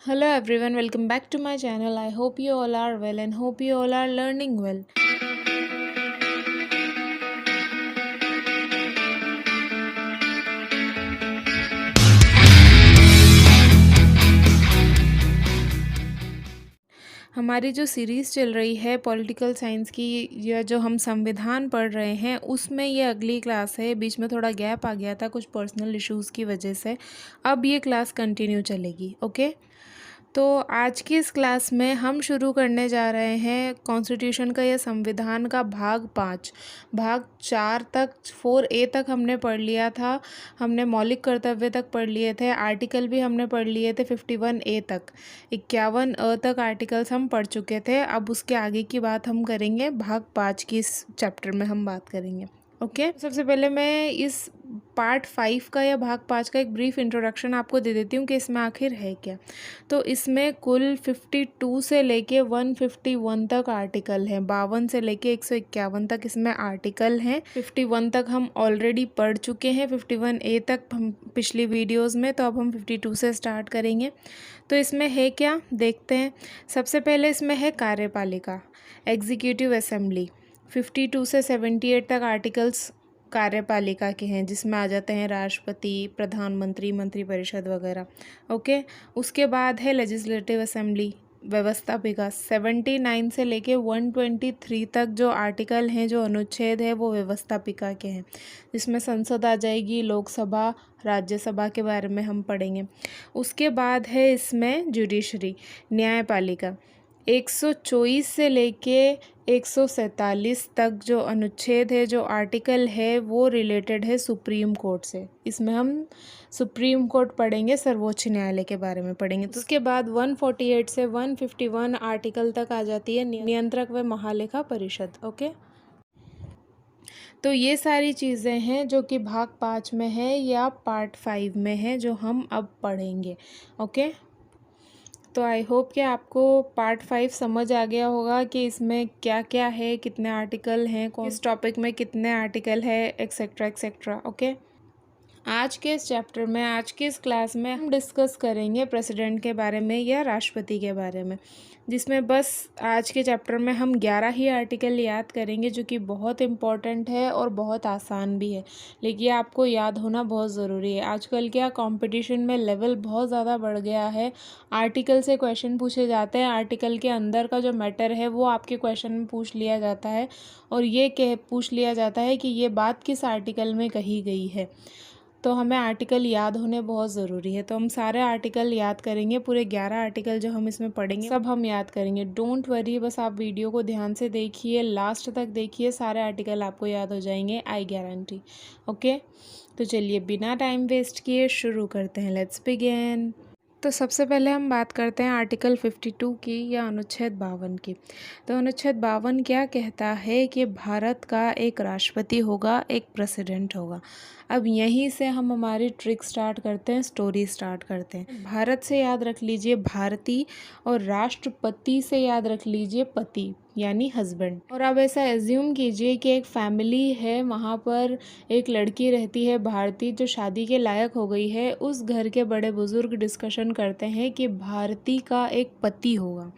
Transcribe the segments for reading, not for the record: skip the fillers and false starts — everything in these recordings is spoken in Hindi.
Hello everyone, welcome back to my channel. I hope you all are well and hope you all are learning well. हमारी जो सीरीज़ चल रही है पॉलिटिकल साइंस की या जो हम संविधान पढ़ रहे हैं उसमें ये अगली क्लास है। बीच में थोड़ा गैप आ गया था कुछ पर्सनल इश्यूज़ की वजह से। अब ये क्लास कंटिन्यू चलेगी। ओके, तो आज की इस क्लास में हम शुरू करने जा रहे हैं कॉन्स्टिट्यूशन का या संविधान का भाग 5। भाग 4 तक 4A तक हमने पढ़ लिया था। हमने मौलिक कर्तव्य तक पढ़ लिए थे, आर्टिकल भी हमने पढ़ लिए थे 51A तक। 51A तक आर्टिकल्स हम पढ़ चुके थे। अब उसके आगे की बात हम करेंगे, भाग 5 की इस चैप्टर में हम बात करेंगे। ओके, सबसे पहले मैं इस पार्ट 5 का या भाग 5 का एक ब्रीफ इंट्रोडक्शन आपको दे देती हूँ कि इसमें आखिर है क्या। तो इसमें कुल 52 से लेके 151 तक आर्टिकल हैं। 52 से लेके 151 तक इसमें आर्टिकल हैं। 51 तक हम ऑलरेडी पढ़ चुके हैं, 51A तक हम पिछली वीडियोज़ में। तो अब हम 52 से स्टार्ट करेंगे। तो इसमें है क्या देखते हैं। सबसे पहले इसमें है कार्यपालिका, एग्जीक्यूटिव असेंबली। 52 से 78 तक आर्टिकल्स कार्यपालिका के हैं, जिसमें आ जाते हैं राष्ट्रपति, प्रधानमंत्री, मंत्रिपरिषद वगैरह। ओके, उसके बाद है लेजिस्लेटिव असेंबली, व्यवस्थापिका। 79 से लेके 123 तक जो आर्टिकल हैं, जो अनुच्छेद है, वो व्यवस्थापिका के हैं, जिसमें संसद आ जाएगी, लोकसभा, राज्यसभा के बारे में हम पढ़ेंगे। उसके बाद है इसमें जुडिशरी, न्यायपालिका। 124 से लेके 147 तक जो अनुच्छेद है, जो आर्टिकल है, वो रिलेटेड है सुप्रीम कोर्ट से। इसमें हम सुप्रीम कोर्ट पढ़ेंगे, सर्वोच्च न्यायालय के बारे में पढ़ेंगे। तो उसके बाद 148 से 151 आर्टिकल तक आ जाती है नियंत्रक व महालेखा परिषद। ओके, तो ये सारी चीज़ें हैं जो कि भाग 5 में है या पार्ट 5 में है, जो हम अब पढ़ेंगे। ओके, तो आई होप कि आपको पार्ट 5 समझ आ गया होगा कि इसमें क्या क्या है, कितने आर्टिकल हैं, किस टॉपिक में कितने आर्टिकल है, एक्सेट्रा एक्सेट्रा। ओके, आज के इस चैप्टर में, आज की इस क्लास में हम डिस्कस करेंगे प्रेसिडेंट के बारे में या राष्ट्रपति के बारे में, जिसमें बस आज के चैप्टर में हम 11 ही आर्टिकल याद करेंगे, जो कि बहुत इम्पॉर्टेंट है और बहुत आसान भी है। लेकिन ये आपको याद होना बहुत ज़रूरी है। आजकल क्या कंपटीशन में लेवल बहुत ज़्यादा बढ़ गया है। आर्टिकल से क्वेश्चन पूछे जाते हैं, आर्टिकल के अंदर का जो मैटर है वो आपके क्वेश्चन में पूछ लिया जाता है, और ये पूछ लिया जाता है कि ये बात किस आर्टिकल में कही गई है। तो हमें आर्टिकल याद होने बहुत ज़रूरी है। तो हम सारे आर्टिकल याद करेंगे, पूरे 11 आर्टिकल जो हम इसमें पढ़ेंगे सब हम याद करेंगे। डोंट वरी, बस आप वीडियो को ध्यान से देखिए, लास्ट तक देखिए, सारे आर्टिकल आपको याद हो जाएंगे, आई गारंटी। ओके, तो चलिए बिना टाइम वेस्ट किए शुरू करते हैं। Let's begin. तो सबसे पहले हम बात करते हैं आर्टिकल 52 की या अनुच्छेद 52 की। तो अनुच्छेद 52 क्या कहता है कि भारत का एक राष्ट्रपति होगा, एक प्रेसिडेंट होगा। अब यहीं से हम हमारी ट्रिक स्टार्ट करते हैं, स्टोरी स्टार्ट करते हैं। भारत से याद रख लीजिए भारती, और राष्ट्रपति से याद रख लीजिए पति, यानी हस्बैंड। और अब ऐसा एज्यूम कीजिए कि एक फैमिली है, वहाँ पर एक लड़की रहती है भारती, जो शादी के लायक हो गई है। उस घर के बड़े बुजुर्ग डिस्कशन करते हैं कि भारती का एक पति होगा।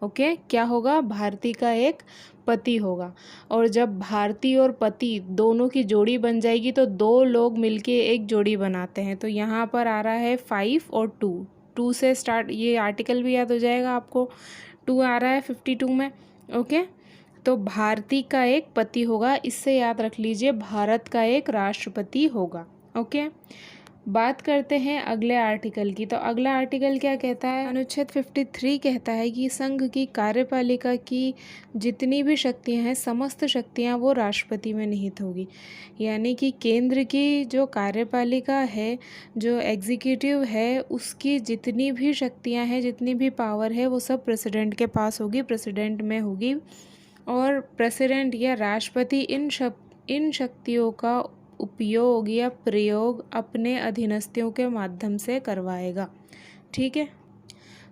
ओके, क्या होगा? भारती का एक पति होगा। और जब भारती और पति दोनों की जोड़ी बन जाएगी तो दो लोग मिलके एक जोड़ी बनाते हैं। तो यहाँ पर आ रहा है 5 और 2 से स्टार्ट, ये आर्टिकल भी याद हो जाएगा आपको। 2 आ रहा है 52 में। ओके, तो भारती का एक पति होगा, इससे याद रख लीजिए भारत का एक राष्ट्रपति होगा। ओके, बात करते हैं अगले आर्टिकल की। तो अगला आर्टिकल क्या कहता है? अनुच्छेद 53 कहता है कि संघ की कार्यपालिका की जितनी भी शक्तियां हैं, समस्त शक्तियां वो राष्ट्रपति में निहित होगी। यानी कि केंद्र की जो कार्यपालिका है, जो एग्जीक्यूटिव है, उसकी जितनी भी शक्तियां हैं, जितनी भी पावर है, वो सब प्रेसिडेंट के पास होगी, प्रेसिडेंट में होगी। और प्रेसिडेंट या राष्ट्रपति इन शक्तियों का उपयोग या प्रयोग अपने अधीनस्थों के माध्यम से करवाएगा। ठीक है,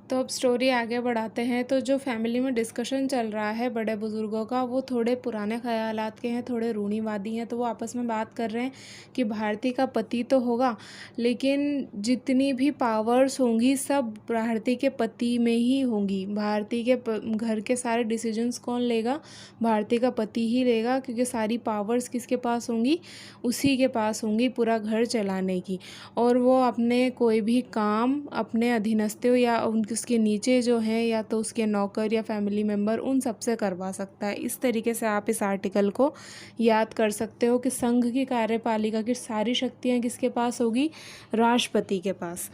तो अब स्टोरी आगे बढ़ाते हैं। तो जो फैमिली में डिस्कशन चल रहा है बड़े बुज़ुर्गों का, वो थोड़े पुराने ख़यालात के हैं, थोड़े रूढ़िवादी हैं। तो वो आपस में बात कर रहे हैं कि भारती का पति तो होगा, लेकिन जितनी भी पावर्स होंगी सब भारती के पति में ही होंगी। भारती के घर के सारे डिसीजंस कौन लेगा? भारती का पति ही लेगा, क्योंकि सारी पावर्स किसके पास होंगी? उसी के पास होंगी पूरा घर चलाने की। और वो अपने कोई भी काम अपने अधीनस्थों या उसके नीचे जो हैं, या तो उसके नौकर या फैमिली मेम्बर, उन सबसे करवा सकता है। इस तरीके से आप इस आर्टिकल को याद कर सकते हो कि संघ की कार्यपालिका की सारी शक्तियाँ किसके पास होगी? राष्ट्रपति के पास।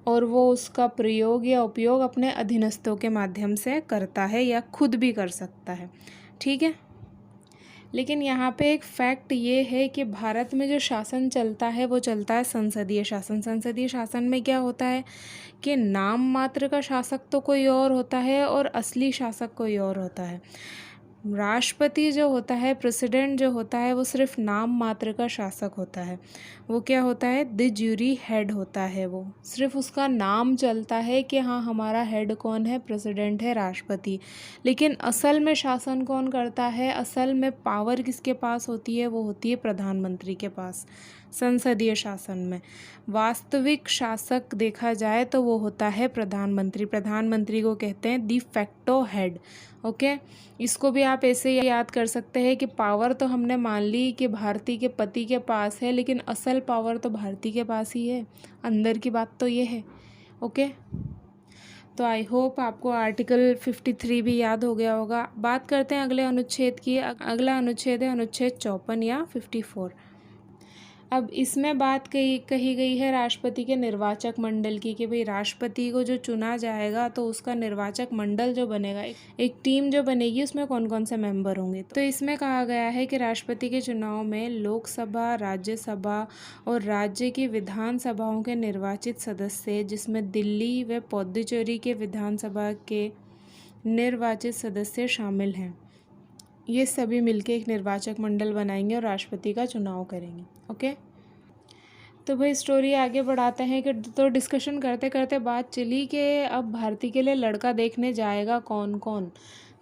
और वो उसका प्रयोग या उपयोग अपने अधीनस्थों के माध्यम से करता है या खुद भी कर सकता है। ठीक है। लेकिन यहाँ पे एक फैक्ट ये है कि भारत में जो शासन चलता है वो चलता है संसदीय शासन। संसदीय शासन में क्या होता है कि नाम मात्र का शासक तो कोई और होता है और असली शासक कोई और होता है। राष्ट्रपति जो होता है, प्रेसिडेंट जो होता है, वो सिर्फ नाम मात्र का शासक होता है। वो क्या होता है? द ज्यूरी हेड होता है। वो सिर्फ उसका नाम चलता है कि हाँ हमारा हेड कौन है? प्रेसिडेंट है, राष्ट्रपति। लेकिन असल में शासन कौन करता है? असल में पावर किसके पास होती है? वो होती है प्रधानमंत्री के पास। संसदीय शासन में वास्तविक शासक देखा जाए तो वो होता है प्रधानमंत्री। प्रधानमंत्री को कहते हैं दी फैक्टो हेड। ओके, इसको भी आप ऐसे याद कर सकते हैं कि पावर तो हमने मान ली कि भारती के पति के पास है, लेकिन असल पावर तो भारती के पास ही है। अंदर की बात तो ये है। ओके, तो आई होप आपको आर्टिकल 53 भी याद हो गया होगा। बात करते हैं अगले अनुच्छेद की। अगला अनुच्छेद है अनुच्छेद 54 या 54। अब इसमें बात कही गई है राष्ट्रपति के निर्वाचक मंडल की, कि भाई राष्ट्रपति को जो चुना जाएगा तो उसका निर्वाचक मंडल जो बनेगा, एक टीम जो बनेगी, उसमें कौन कौन से मेंबर होंगे। तो इसमें कहा गया है कि राष्ट्रपति के चुनाव में लोकसभा, राज्यसभा और राज्य की विधानसभाओं के निर्वाचित सदस्य, जिसमें दिल्ली व पुडुचेरी के विधानसभा के निर्वाचित सदस्य शामिल हैं, ये सभी मिलके एक निर्वाचक मंडल बनाएंगे और राष्ट्रपति का चुनाव करेंगे। ओके, तो भाई स्टोरी आगे बढ़ाते हैं कि तो डिस्कशन करते करते बात चली कि अब भारती के लिए लड़का देखने जाएगा कौन कौन।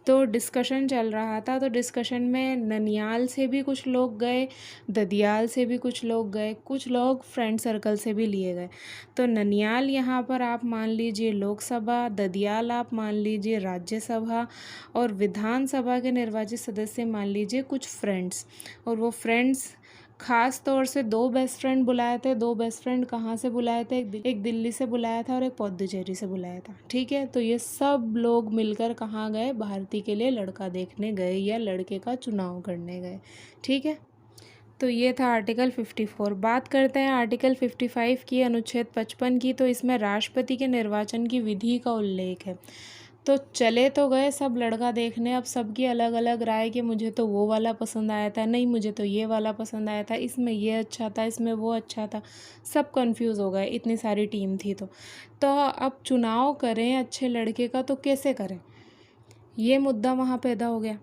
तो डिस्कशन चल रहा था। तो डिस्कशन में ननियाल से भी कुछ लोग गए, ददियाल से भी कुछ लोग गए, कुछ लोग फ्रेंड सर्कल से भी लिए गए। तो ननियाल यहाँ पर आप मान लीजिए लोकसभा, ददियाल आप मान लीजिए राज्यसभा, और विधानसभा के निर्वाचित सदस्य मान लीजिए कुछ फ्रेंड्स। और वो फ्रेंड्स खास तौर से दो बेस्ट फ्रेंड बुलाए थे। दो बेस्ट फ्रेंड कहाँ से बुलाए थे? एक दिल्ली से बुलाया था और एक पुडुचेरी से बुलाया था। ठीक है, तो ये सब लोग मिलकर कहाँ गए? भारती के लिए लड़का देखने गए या लड़के का चुनाव करने गए। ठीक है, तो ये था आर्टिकल 54। बात करते हैं आर्टिकल 55 की, अनुच्छेद 55 की। तो इसमें राष्ट्रपति के निर्वाचन की विधि का उल्लेख है। तो चले तो गए सब लड़का देखने। अब सबकी अलग अलग राय कि मुझे तो वो वाला पसंद आया था, नहीं मुझे तो ये वाला पसंद आया था, इसमें ये अच्छा था, इसमें वो अच्छा था। सब कंफ्यूज हो गए, इतनी सारी टीम थी। तो अब चुनाव करें अच्छे लड़के का तो कैसे करें? ये मुद्दा वहाँ पैदा हो गया।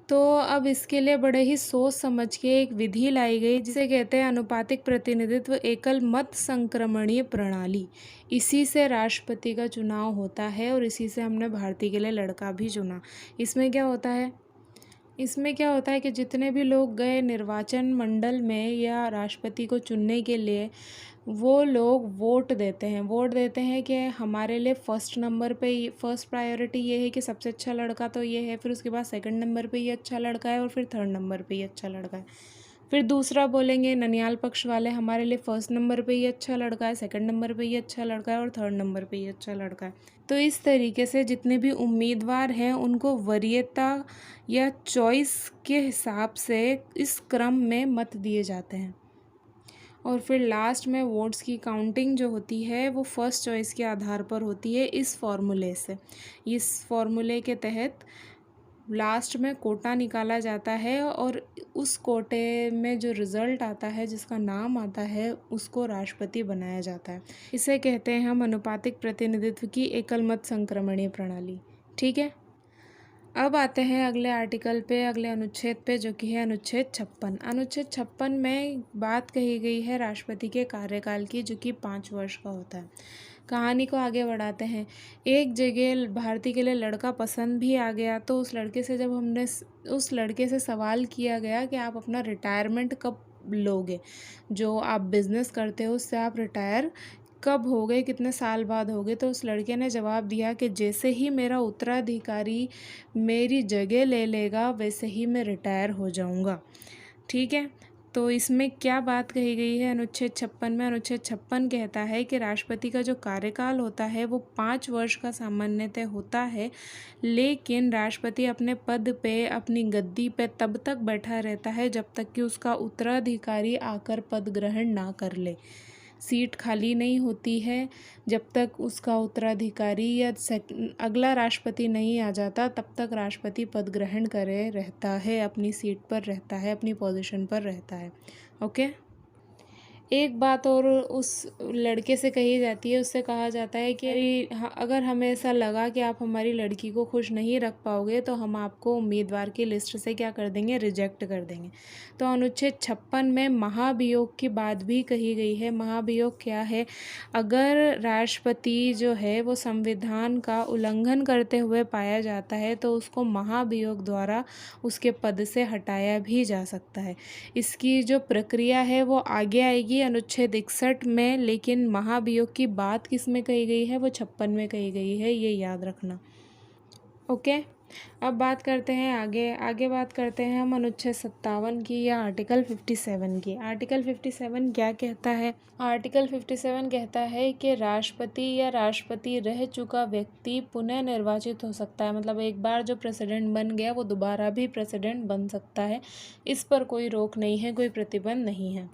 तो अब इसके लिए बड़े ही सोच समझ के एक विधि लाई गई, जिसे कहते हैं अनुपातिक प्रतिनिधित्व एकल मत संक्रमणीय प्रणाली। इसी से राष्ट्रपति का चुनाव होता है और इसी से हमने भारती के लिए लड़का भी चुना। इसमें क्या होता है कि जितने भी लोग गए निर्वाचन मंडल में या राष्ट्रपति को चुनने के लिए, वो लोग वोट देते हैं कि हमारे लिए फर्स्ट प्रायोरिटी ये है कि सबसे अच्छा लड़का तो ये है, फिर उसके बाद सेकंड नंबर पे ये अच्छा लड़का है, और फिर थर्ड नंबर पे ये अच्छा लड़का है। फिर दूसरा बोलेंगे ननियाल पक्ष वाले, हमारे लिए फर्स्ट नंबर पे ये अच्छा लड़का है, सेकंड नंबर पे ये अच्छा लड़का है, और थर्ड नंबर पे ये अच्छा लड़का है। तो इस तरीके से जितने भी उम्मीदवार हैं उनको वरीयता या चॉइस के हिसाब से इस क्रम में मत दिए जाते हैं। और फिर लास्ट में वोट्स की काउंटिंग जो होती है वो फर्स्ट चॉइस के आधार पर होती है इस फॉर्मूले से। इस फॉर्मूले के तहत लास्ट में कोटा निकाला जाता है, और उस कोटे में जो रिज़ल्ट आता है, जिसका नाम आता है, उसको राष्ट्रपति बनाया जाता है। इसे कहते हैं हम अनुपातिक प्रतिनिधित्व की एकल मत संक्रमणीय प्रणाली। ठीक है, अब आते हैं अगले आर्टिकल पे, अगले अनुच्छेद पे, जो कि है अनुच्छेद 56। अनुच्छेद 56 में बात कही गई है राष्ट्रपति के कार्यकाल की, जो कि 5 वर्ष का होता है। कहानी को आगे बढ़ाते हैं। एक जगह भारती के लिए लड़का पसंद भी आ गया, तो उस लड़के से जब हमने उस लड़के से सवाल किया गया कि आप अपना रिटायरमेंट कब लोगे, जो आप बिज़नेस करते हो उससे आप रिटायर कब हो गए, कितने साल बाद हो गए, तो उस लड़के ने जवाब दिया कि जैसे ही मेरा उत्तराधिकारी मेरी जगह ले लेगा वैसे ही मैं रिटायर हो जाऊंगा। ठीक है, तो इसमें क्या बात कही गई है अनुच्छेद 56 में? अनुच्छेद 56 कहता है कि राष्ट्रपति का जो कार्यकाल होता है वो 5 वर्ष का सामान्यतः होता है, लेकिन राष्ट्रपति अपने पद पे, अपनी गद्दी पे तब तक बैठा रहता है जब तक कि उसका उत्तराधिकारी आकर पद ग्रहण ना कर ले। सीट खाली नहीं होती है जब तक उसका उत्तराधिकारी या अगला राष्ट्रपति नहीं आ जाता, तब तक राष्ट्रपति पद ग्रहण करे रहता है, अपनी सीट पर रहता है, अपनी पोजीशन पर रहता है। ओके, एक बात और उस लड़के से कही जाती है, उससे कहा जाता है कि अगर हमें ऐसा लगा कि आप हमारी लड़की को खुश नहीं रख पाओगे तो हम आपको उम्मीदवार की लिस्ट से क्या कर देंगे, रिजेक्ट कर देंगे। तो अनुच्छेद 56 में महाभियोग की बात भी कही गई है। महाभियोग क्या है? अगर राष्ट्रपति जो है वो संविधान का उल्लंघन करते हुए पाया जाता है तो उसको महाभियोग द्वारा उसके पद से हटाया भी जा सकता है। इसकी जो प्रक्रिया है वो आगे आएगी अनुच्छेद 61 में, लेकिन महाभियोग की बात किस में कही गई है? वो 56 में कही गई है, ये याद रखना। ओके, अब बात करते हैं आगे बात करते हैं हम अनुच्छेद 57 की या आर्टिकल 57 की। आर्टिकल 57 क्या कहता है? आर्टिकल 57 कहता है कि राष्ट्रपति या राष्ट्रपति रह चुका व्यक्ति पुनः निर्वाचित हो सकता है। मतलब एक बार जो प्रेसिडेंट बन गया वो दोबारा भी प्रेसिडेंट बन सकता है, इस पर कोई रोक नहीं है, कोई प्रतिबंध नहीं है।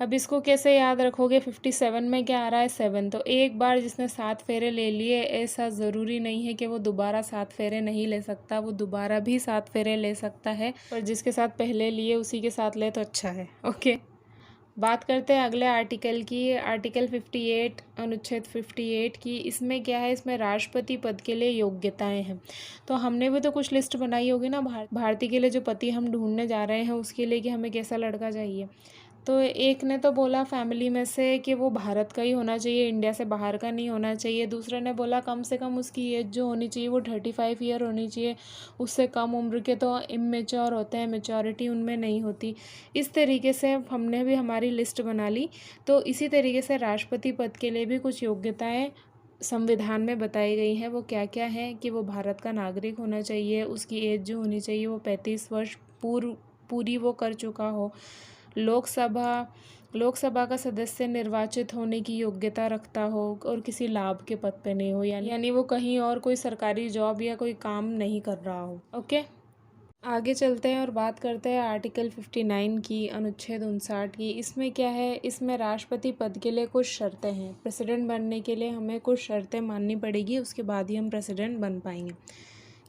अब इसको कैसे याद रखोगे? 57 में क्या आ रहा है? 7। तो एक बार जिसने 7 फेरे ले लिए, ऐसा ज़रूरी नहीं है कि वो दोबारा 7 फेरे नहीं ले सकता, वो दोबारा भी 7 फेरे ले सकता है, पर जिसके साथ पहले लिए उसी के साथ ले तो अच्छा है। ओके, बात करते हैं अगले आर्टिकल की। आर्टिकल 58, अनुच्छेद 58 की। इसमें क्या है? इसमें राष्ट्रपति पद के लिए योग्यताएं हैं। तो हमने भी तो कुछ लिस्ट बनाई होगी ना भारती के लिए, जो पति हम ढूंढने जा रहे हैं उसके लिए, कि हमें कैसा लड़का चाहिए। तो एक ने तो बोला फैमिली में से कि वो भारत का ही होना चाहिए, इंडिया से बाहर का नहीं होना चाहिए। दूसरे ने बोला कम से कम उसकी एज जो होनी चाहिए वो 35 ईयर होनी चाहिए, उससे कम उम्र के तो इमेच्योर होते हैं, मेच्योरिटी उनमें नहीं होती। इस तरीके से हमने भी हमारी लिस्ट बना ली। तो इसी तरीके से राष्ट्रपति पद के लिए भी कुछ योग्यताएँ संविधान में बताई गई हैं। वो क्या क्या है? कि वो भारत का नागरिक होना चाहिए, उसकी एज जो होनी चाहिए वो 35 वर्ष पूरी वो कर चुका हो, लोकसभा का सदस्य निर्वाचित होने की योग्यता रखता हो और किसी लाभ के पद पे नहीं हो, यानी वो कहीं और कोई सरकारी जॉब या कोई काम नहीं कर रहा हो। ओके, आगे चलते हैं और बात करते हैं आर्टिकल 59 की, अनुच्छेद 59 की। इसमें क्या है? इसमें राष्ट्रपति पद के लिए कुछ शर्तें हैं। प्रेसिडेंट बनने के लिए हमें कुछ शर्तें माननी पड़ेगी, उसके बाद ही हम प्रेसिडेंट बन पाएंगे।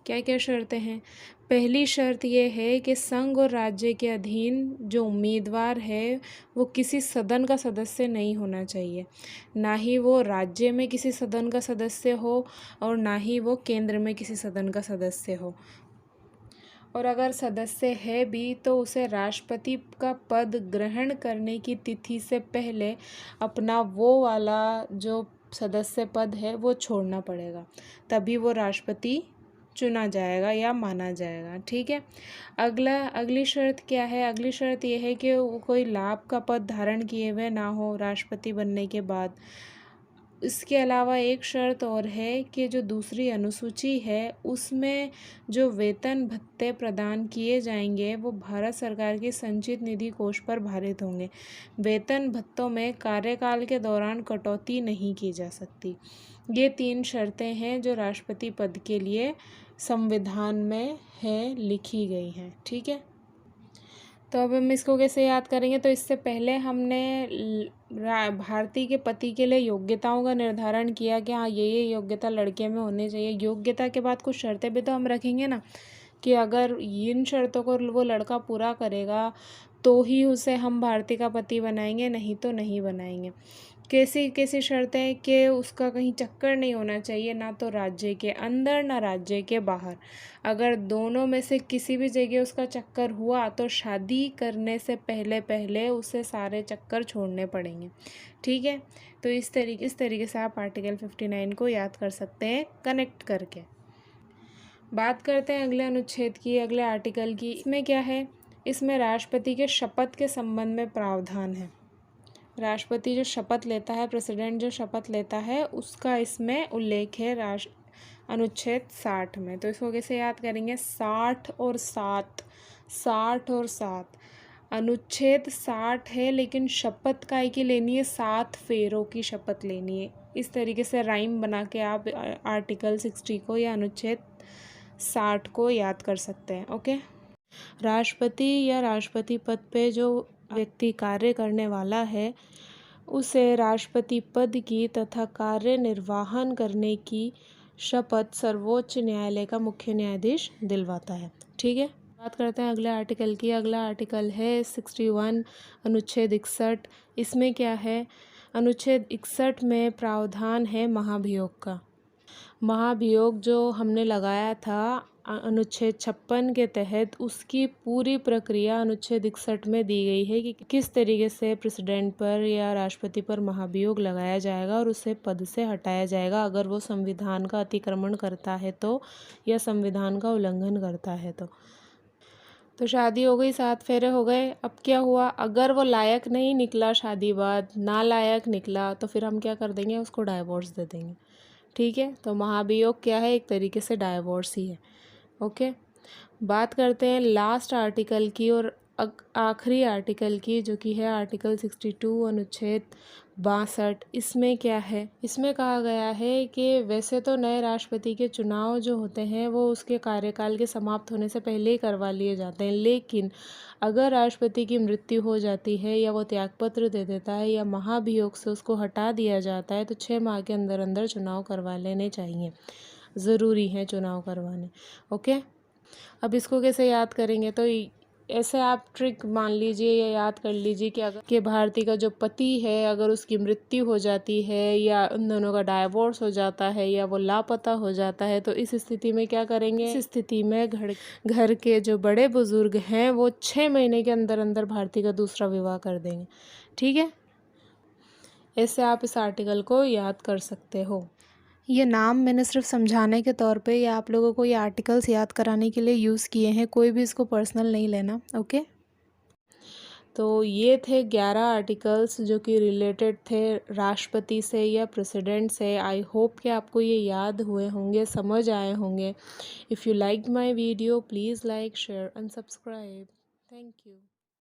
क्या क्या शर्तें हैं? पहली शर्त ये है कि संघ और राज्य के अधीन जो उम्मीदवार है वो किसी सदन का सदस्य नहीं होना चाहिए, ना ही वो राज्य में किसी सदन का सदस्य हो और ना ही वो केंद्र में किसी सदन का सदस्य हो। और अगर सदस्य है भी तो उसे राष्ट्रपति का पद ग्रहण करने की तिथि से पहले अपना वो वाला जो सदस्य पद है वो छोड़ना पड़ेगा, तभी वो राष्ट्रपति चुना जाएगा या माना जाएगा। ठीक है, अगली शर्त क्या है? अगली शर्त यह है कि वो कोई लाभ का पद धारण किए हुए ना हो राष्ट्रपति बनने के बाद। इसके अलावा एक शर्त और है कि जो दूसरी अनुसूची है उसमें जो वेतन भत्ते प्रदान किए जाएंगे वो भारत सरकार की संचित निधि कोष पर भारित होंगे। वेतन भत्तों में कार्यकाल के दौरान कटौती नहीं की जा सकती। ये 3 शर्तें हैं जो राष्ट्रपति पद के लिए संविधान में है, लिखी गई हैं। ठीक है, तो अब हम इसको कैसे याद करेंगे? तो इससे पहले हमने भारती के पति के लिए योग्यताओं का निर्धारण किया कि हाँ ये योग्यता लड़के में होनी चाहिए। योग्यता के बाद कुछ शर्तें भी तो हम रखेंगे ना, कि अगर इन शर्तों को वो लड़का पूरा करेगा तो ही उसे हम भारती का पति बनाएंगे, नहीं तो नहीं बनाएंगे। कैसी कैसी शर्तें कि उसका कहीं चक्कर नहीं होना चाहिए, ना तो राज्य के अंदर ना राज्य के बाहर। अगर दोनों में से किसी भी जगह उसका चक्कर हुआ तो शादी करने से पहले पहले उसे सारे चक्कर छोड़ने पड़ेंगे। ठीक है, तो इस तरीके से आप आर्टिकल 59 को याद कर सकते हैं कनेक्ट करके। बात करते हैं अगले अनुच्छेद की, अगले आर्टिकल की। इसमें क्या है, इसमें राष्ट्रपति के शपथ के संबंध में प्रावधान है। राष्ट्रपति जो शपथ लेता है, प्रेसिडेंट जो शपथ लेता है, उसका इसमें उल्लेख है अनुच्छेद 60 में। तो इसको कैसे याद करेंगे, 60 और 7, 60 और 7। अनुच्छेद 60 है लेकिन शपथ काय की लेनी है, 7 फेरों की शपथ लेनी है। इस तरीके से राइम बना के आप आर्टिकल 60 को या अनुच्छेद 60 को याद कर सकते हैं। ओके, राष्ट्रपति या राष्ट्रपति पद पे जो व्यक्ति कार्य करने वाला है उसे राष्ट्रपति पद की तथा कार्य निर्वाहन करने की शपथ सर्वोच्च न्यायालय का मुख्य न्यायाधीश दिलवाता है। ठीक है, बात करते हैं अगले आर्टिकल की। अगला आर्टिकल है 61 अनुच्छेद 61। इसमें क्या है, अनुच्छेद 61 में प्रावधान है महाभियोग का। महाभियोग जो हमने लगाया था अनुच्छेद 56 के तहत, उसकी पूरी प्रक्रिया अनुच्छेद 61 में दी गई है कि किस तरीके से प्रेसिडेंट पर या राष्ट्रपति पर महाभियोग लगाया जाएगा और उसे पद से हटाया जाएगा अगर वो संविधान का अतिक्रमण करता है तो, या संविधान का उल्लंघन करता है तो शादी हो गई, 7 फेरे हो गए। अब क्या हुआ, अगर वो लायक नहीं निकला, शादी बाद नालायक निकला, तो फिर हम क्या कर देंगे, उसको डाइवोर्स दे देंगे। ठीक है, तो महाभियोग क्या है, एक तरीके से डाइवोर्स ही है। ओके, बात करते हैं लास्ट आर्टिकल की और आखिरी आर्टिकल की, जो कि है आर्टिकल 62 अनुच्छेद 62। इसमें क्या है, इसमें कहा गया है कि वैसे तो नए राष्ट्रपति के चुनाव जो होते हैं वो उसके कार्यकाल के समाप्त होने से पहले ही करवा लिए जाते हैं, लेकिन अगर राष्ट्रपति की मृत्यु हो जाती है या वो त्यागपत्र दे देता है या महाभियोग से उसको हटा दिया जाता है तो 6 माह के अंदर अंदर चुनाव करवा लेने चाहिए, ज़रूरी है चुनाव करवाने। ओके, अब इसको कैसे याद करेंगे, तो ऐसे आप ट्रिक मान लीजिए या याद कर लीजिए कि अगर के भारती का जो पति है अगर उसकी मृत्यु हो जाती है या उन दोनों का डाइवोर्स हो जाता है या वो लापता हो जाता है, तो इस स्थिति में क्या करेंगे, इस स्थिति में घर के जो बड़े बुजुर्ग हैं वो 6 महीने के अंदर अंदर भारती का दूसरा विवाह कर देंगे। ठीक है, ऐसे आप इस आर्टिकल को याद कर सकते हो। ये नाम मैंने सिर्फ समझाने के तौर पे या आप लोगों को ये आर्टिकल्स याद कराने के लिए यूज़ किए हैं, कोई भी इसको पर्सनल नहीं लेना। ओके, तो ये थे 11 आर्टिकल्स जो कि रिलेटेड थे राष्ट्रपति से या प्रेसिडेंट से। आई होप कि आपको ये याद हुए होंगे, समझ आए होंगे। If you like my video please like, share and subscribe. Thank you.